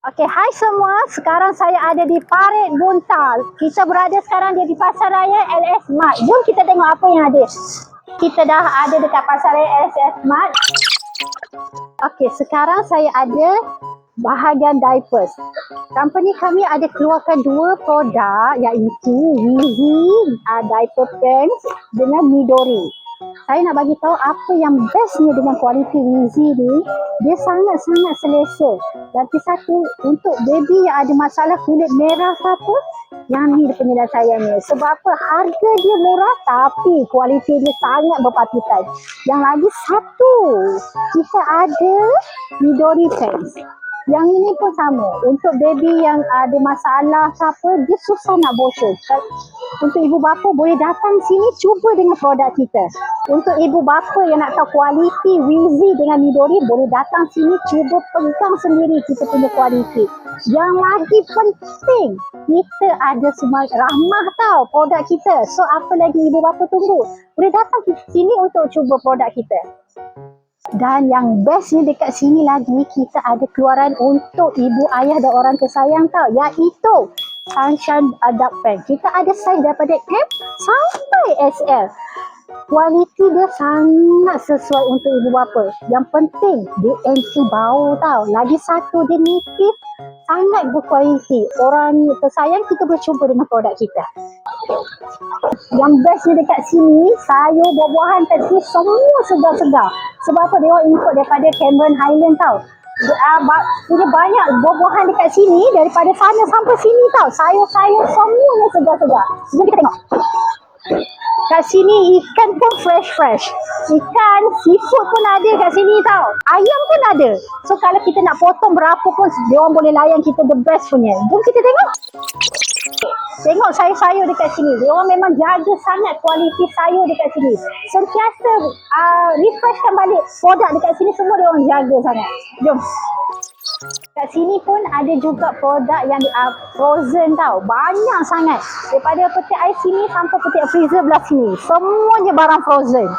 Okey, hai semua. Sekarang saya ada di Parit Buntal. Kita berada sekarang di Pasar Raya LS Mart. Jom kita tengok apa yang ada. Kita dah ada dekat Pasar Raya LS Mart. Okey, sekarang saya ada bahagian diapers. Company kami ada keluarkan dua produk iaitu Wheezy diaper pants dengan Midori. Saya nak bagi tahu apa yang bestnya dengan kualiti Wheezy ni. Dia sangat-sangat selesa. Lagi satu, untuk baby yang ada masalah kulit merah ke apa, yang ni penilaian saya ni. Sebab apa? Harga dia murah tapi kualiti dia sangat berpatutan. Yang lagi satu, kita ada Midori pants. Yang ini pun sama. Untuk baby yang ada masalah ke apa, dia susah nak bocor. Untuk ibu bapa boleh datang sini cuba dengan produk kita. Untuk ibu bapa yang nak tahu kualiti Wheezy dengan Midori, boleh datang sini cuba pegang sendiri kita punya kualiti. Yang lagi penting, kita ada semua rahmah tau produk kita. So apa lagi ibu bapa tunggu? Boleh datang sini untuk cuba produk kita. Dan yang bestnya dekat sini lagi, kita ada keluaran untuk ibu ayah dan orang tersayang tau, iaitu Sunshine Adult Pants. Kita ada saiz daripada M sampai XL. Kualiti dia sangat sesuai untuk ibu bapa. Yang penting, dia anti bau tau. Lagi satu, dia nipis, sangat berkualiti. Orang tersayang, kita boleh cuba dengan produk kita. Yang bestnya dekat sini, sayur, buah-buahan tadi semua segar-segar. Sebab apa? Dia orang import daripada Cameron Highland tau. Punya banyak buah-buahan dekat sini, daripada sana sampai sini tau. Sayur-sayur semuanya segar-segar. Jom kita tengok. Kat sini ikan pun fresh-fresh. Ikan, seafood pun ada kat sini tau. Ayam pun ada. So kalau kita nak potong berapa pun, dia orang boleh layan kita the best punya. Jom kita tengok. Tengok sayur-sayur dekat sini. Dia orang memang jaga sangat kualiti sayur dekat sini. Sentiasa refreshkan balik produk dekat sini, semua dia orang jaga sangat. Jom. Kat sini pun ada juga produk yang frozen tau. Banyak sangat. Daripada peti ais sini sampai peti freezer belah sini. Semuanya barang frozen.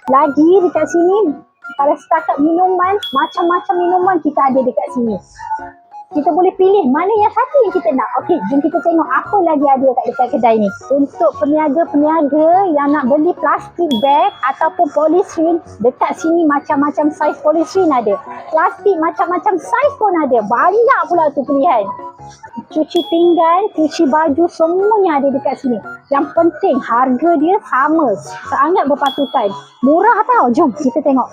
Lagi dekat sini, kalau setakat minuman, macam-macam minuman kita ada dekat sini. Kita boleh pilih mana yang satu yang kita nak. Okey, jom kita tengok apa lagi ada dekat kedai ni. Untuk peniaga-peniaga yang nak beli plastik bag ataupun polystyrene, dekat sini macam-macam saiz polystyrene ada. Plastik macam-macam saiz pun ada. Banyak pula tu pilihan. Cuci pinggan, cuci baju, semuanya ada dekat sini. Yang penting harga dia sama. Sangat berpatutan. Murah tau. Jom kita tengok.